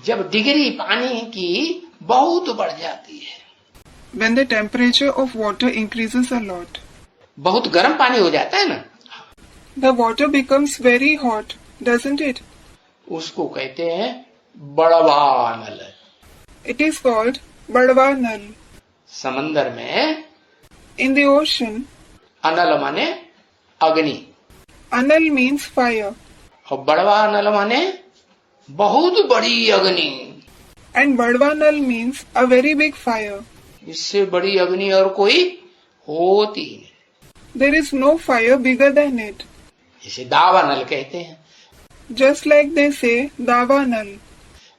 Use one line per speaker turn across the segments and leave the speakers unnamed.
जब डिग्री पानी की बहुत बढ़ जाती है।
When the temperature of water increases a lot.
बहुत गर्म पानी हो जाता है ना,
The water becomes very hot, doesn't it?
उसको कहते हैं बड़वा नल।
It is called Badwa Nal.
समंदर में
In the ocean,
अनल माने अग्नि
Anal means fire
और बड़वा नल माने बहुत बड़ी अग्नि।
and Badwa Nal means a very big fire.
इससे बड़ी अग्नि और कोई होती नहीं।
There is no fire bigger than it.
इसे दावा नल कहते हैं।
Just like they say Dawa Nal.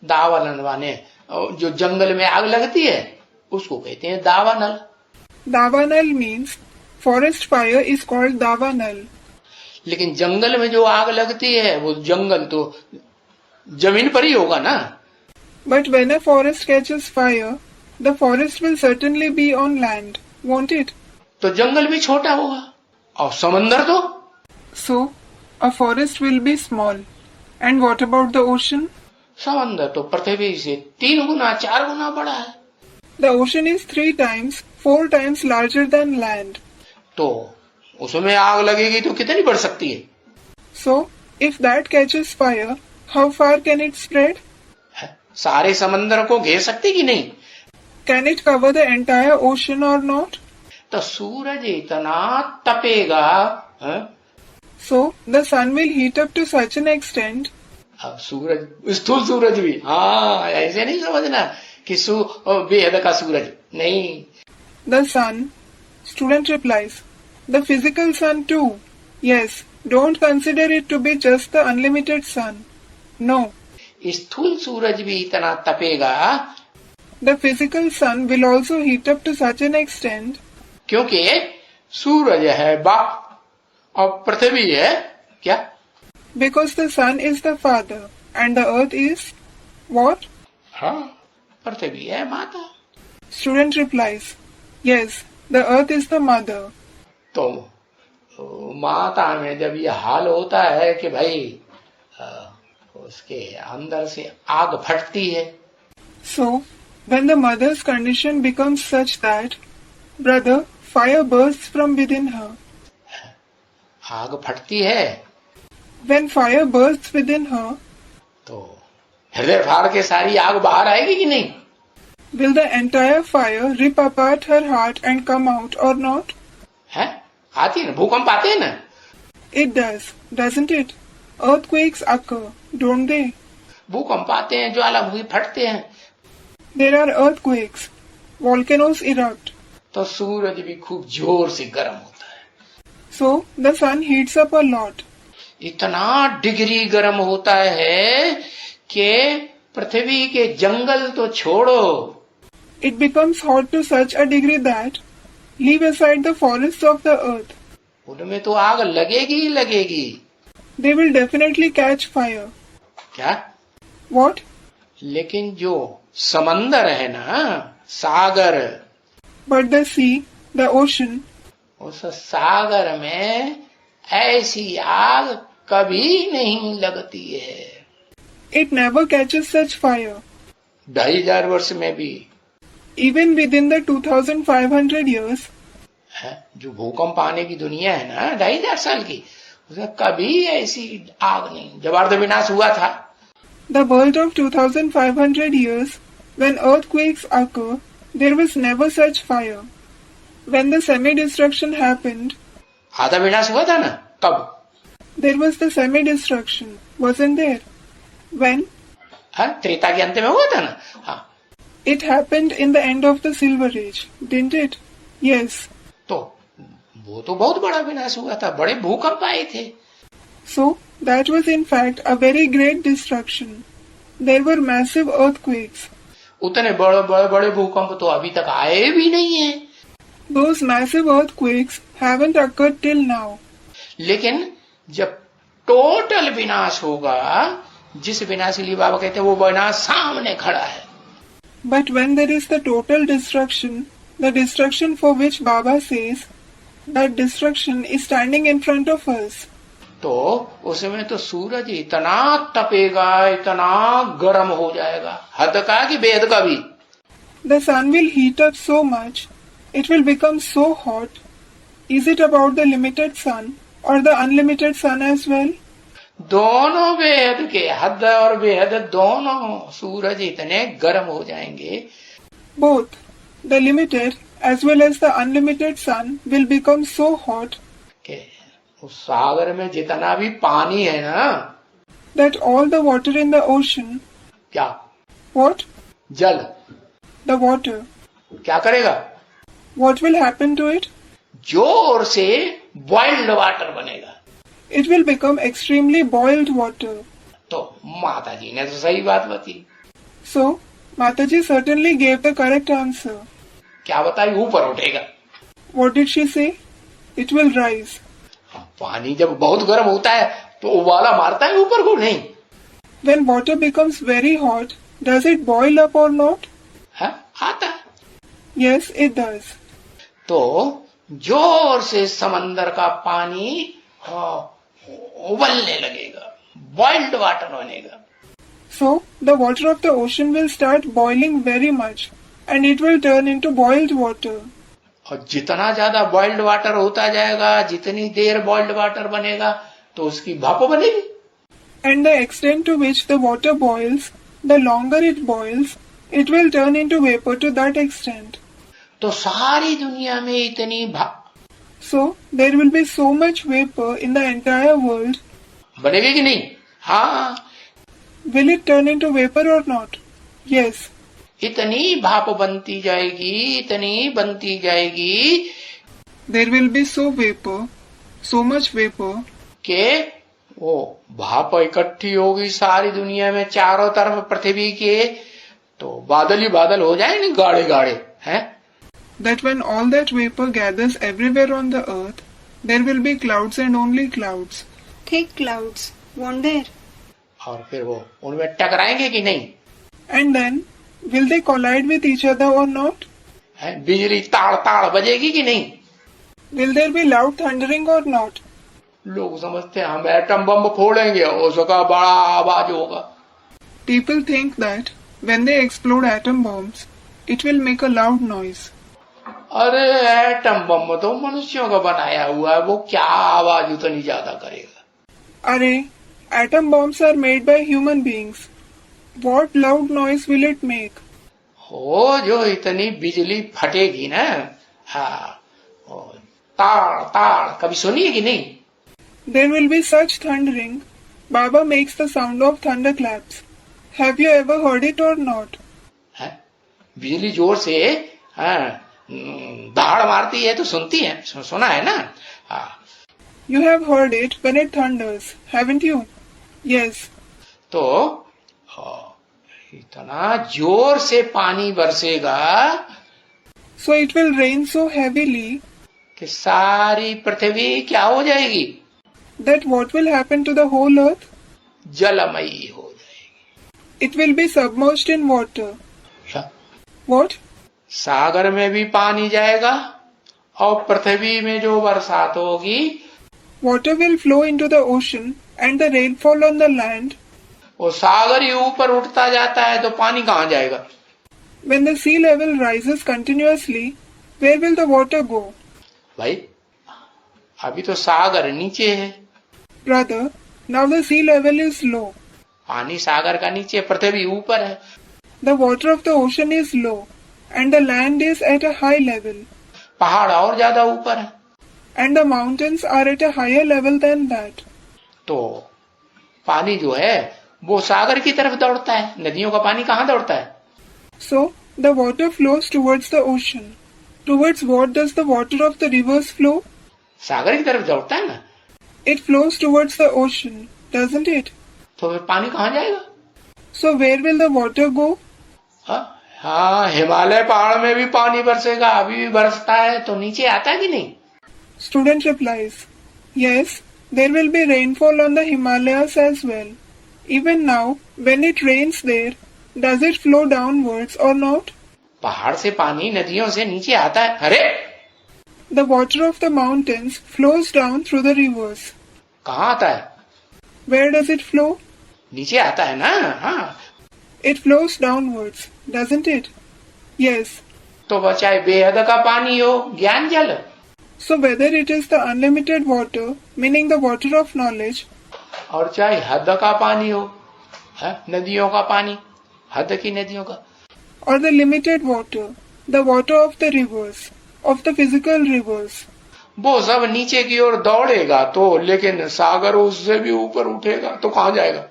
दावा नल माने जो जंगल में आग लगती है उसको कहते हैं दावा नल।
Dawa Nal means forest fire is called Dawa Nal.
लेकिन जंगल में जो आग लगती है वो जंगल तो जमीन पर ही होगा ना।
But when a forest catches fire, the forest will certainly be on land, won't it?
तो जंगल भी छोटा होगा और समंदर तो
So, a forest will be small. And what about the ocean?
समंदर तो पृथ्वी से 3 गुना 4 गुना बड़ा है।
The ocean is 3 times, 4 times larger than land.
तो उसमें आग लगेगी तो कितनी बढ़ सकती है?
So, if that catches fire, how far can it spread?
सारे समंदर को घेर सकती कि नहीं?
Can it cover the entire ocean or not?
तो सूरज इतना तपेगा, हाँ?
So, the sun will heat up to such an extent.
अब सूरज स्थूल सूरज भी, हाँ ऐसे नहीं समझना कि बेहद का सूरज नहीं।
The sun. Student replies, the physical sun too. Yes, don't consider it to be just the unlimited sun. No.
स्थूल सूरज भी इतना तपेगा
The physical sun will also heat up to such an extent
क्योंकि सूरज है बाप और पृथ्वी है क्या?
because the sun is the father and the earth is what?
हाँ, पृथ्वी है माता।
Student replies, yes, the earth is the mother.
तो माता में जब ये हाल होता है कि भाई उसके अंदर से आग फटती है,
So, when the mother's condition becomes such that, brother, fire bursts from within her.
आग फटती है
When fire bursts within her,
तो हृदय फाड़ के सारी आग बाहर आएगी कि नहीं?
will the entire fire rip apart her heart and come out or not?
है आती है ना, भूकंप आते हैं ना।
It does, doesn't it? Earthquakes occur, don't they?
भूकंप आते हैं, ज्वालामुखी फटते हैं,
There are earthquakes. Volcanoes erupt.
तो सूरज भी खूब जोर से गर्म होता है।
So, the sun heats up a lot.
इतना डिग्री गर्म होता है कि पृथ्वी के जंगल तो छोड़ो,
It becomes hot to such a degree that, leave aside the forests of the earth,
उनमें तो आग लगेगी ही लगेगी।
they will definitely catch fire.
क्या?
What?
लेकिन जो समंदर है ना, सागर,
But the sea, the ocean,
उस सागर में ऐसी आग कभी नहीं लगती है।
it never catches such fire.
2500 वर्ष में भी
Even within the 2500 years,
है, जो भूकंप आने की दुनिया है ना 2500 साल की, उसमें कभी ऐसी आग नहीं। जब अर्ध विनाश हुआ था,
the world of 2500 years, when earthquakes occur, there was never such fire. When the semi-destruction happened,
आधा विनाश हुआ था ना, तब
there was the semi-destruction, wasn't there? When?
हाँ, त्रेता के अंत में हुआ था ना। हाँ,
It happened in the end of the Silver Age, didn't it? Yes.
तो वो तो बहुत बड़ा विनाश हुआ था, बड़े भूकंप आए थे।
So, that was in fact a very great destruction. There were massive earthquakes.
उतने बड़े बड़े बड़े भूकंप तो अभी तक आए भी नहीं है।
Those massive earthquakes haven't occurred till now.
लेकिन जब टोटल विनाश होगा, जिस विनाश के लिए बाबा कहते हैं वो विनाश सामने खड़ा है।
But when there is the total destruction, the destruction for which Baba says, that destruction is standing in front of us.
तो उसमें तो सूरज इतना तपेगा, इतना गर्म हो जाएगा, हद का कि बेहद का भी।
The sun will heat up so much, it will become so hot. Is it about the limited sun or the unlimited sun as well?
दोनों बेहद के, हद और बेहद दोनों सूरज इतने गर्म हो जाएंगे।
Both, the limited as well as the unlimited sun will become so hot
कि उस सागर में जितना भी पानी है ना,
that all the water in the ocean,
क्या
what?
जल,
The water,
क्या करेगा?
what will happen to it?
जोर से बॉइल्ड वाटर बनेगा।
It will become extremely boiled water.
तो माता जी ने तो सही बात बताई।
So, Mataji certainly gave the correct answer.
क्या बताई? ऊपर उठेगा।
What did she say? It will rise.
पानी जब बहुत गर्म होता है तो उबाला मारता है ऊपर को, नहीं?
When water becomes very hot, does it boil up or not?
है? आता है।
Yes, it does.
तो जोर से समंदर का पानी उबलने लगेगा, बॉइल्ड वाटर बनेगा।
So, the water of the ocean will start boiling very much and it will turn into boiled water.
और जितना ज्यादा बॉइल्ड वाटर होता जाएगा, जितनी देर बॉइल्ड वाटर बनेगा तो उसकी भाप बनेगी।
And the extent to which the water boils, the longer it boils, it will turn into vapor to that extent.
तो सारी दुनिया में इतनी भाप
So, there will be so much vapor in the entire world.
बनेगी कि नहीं? हाँ।
Will it turn into vapor or not? Yes.
इतनी भाप बनती जाएगी, इतनी बनती जाएगी
There will be so much vapor,
कि वो भाप इकट्ठी होगी सारी दुनिया में, चारों तरफ पृथ्वी के, तो बादल ही बादल हो जाएंगे, गाढ़े गाढ़े हैं।
that when all that vapor gathers everywhere on the earth, there will be clouds and only clouds.
Thick clouds, won't there?
और फिर वो उनमें टकराएंगे कि नहीं?
And then, will they collide with each other or not?
है? बिजली ताड़ ताड़ बजेगी कि नहीं?
Will there be loud thundering or not?
लोग समझते हैं हम एटम बम फोड़ेंगे, उसका बड़ा आवाज होगा।
People think that when they explode atom bombs, it will make a loud noise.
अरे एटम बम तो मनुष्यों का बनाया हुआ है, वो क्या आवाज उतनी ज्यादा करेगा?
Array, atom bombs are made by human beings. What loud noise will it make?
हो जो इतनी बिजली फटेगी ना, हाँ, ताड़ ताड़ कभी सुनी है कि नहीं?
There will be such thundering. Baba makes the sound of thunderclaps. Have you ever heard it or not?
है? बिजली जोर से हाँ, दहाड़ मारती है तो सुनती है, सुना है ना? हाँ।
You have heard it when it thunders, haven't you? Yes.
तो इतना जोर से पानी बरसेगा
So it will rain so heavily
कि सारी पृथ्वी क्या हो जाएगी?
that what will happen to the whole earth?
जलमयी हो जाएगी।
It will be submerged in water.
क्या?
What?
सागर में भी पानी जाएगा और पृथ्वी में जो बरसात होगी,
Water will flow into the ocean and the rainfall on the land.
वो सागर ही ऊपर उठता जाता है तो पानी कहाँ जाएगा?
When the sea level rises continuously, where will the water go?
भाई अभी तो सागर नीचे है,
Brother, now the sea level is low.
पानी सागर का नीचे, पृथ्वी ऊपर है।
The water of the ocean is low and the land is at a high level.
पहाड़ और ज्यादा ऊपर है।
And the mountains are at a higher level than that.
तो पानी जो है वो सागर की तरफ दौड़ता है, नदियों का पानी कहाँ दौड़ता है?
So, the water flows towards the ocean. Towards what does the water of the rivers flow?
सागर की तरफ दौड़ता है ना।
It flows towards the ocean, doesn't it?
तो फिर पानी कहाँ जाएगा?
So where will the water go?
हाँ, हिमालय पहाड़ में भी पानी बरसेगा, अभी भी बरसता है, तो नीचे आता है कि नहीं?
Student replies, yes, there will be rainfall on the Himalayas as well. Even now, when it rains there, does it flow downwards or not?
पहाड़ से पानी नदियों से नीचे आता है। अरे
The water of the mountains flows down through the rivers.
कहाँ आता है?
Where does it flow?
नीचे आता है ना? हाँ,
It flows downwards, doesn't it? Yes.
तो वह चाहे बेहद का पानी हो, ज्ञान जल,
So whether it is the unlimited water, meaning the water of knowledge,
और चाहे हद का पानी हो, है नदियों का पानी, हद की नदियों का,
or the limited water, the water of the rivers, of the physical rivers,
वो सब नीचे की ओर दौड़ेगा तो, लेकिन सागर उससे भी ऊपर उठेगा तो कहाँ जाएगा?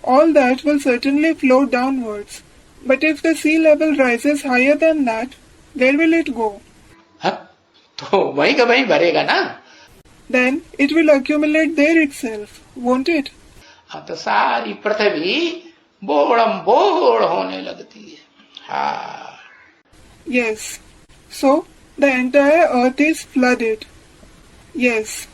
all that will certainly flow downwards. But if the sea level rises higher than that, where will it go?
है? तो वहीं का वहीं भरेगा ना?
Then it will accumulate there itself, won't it?
हाँ, तो सारी पृथ्वी बोड़म बोड़ होने लगती है। हाँ,
Yes. So the entire earth is flooded. Yes.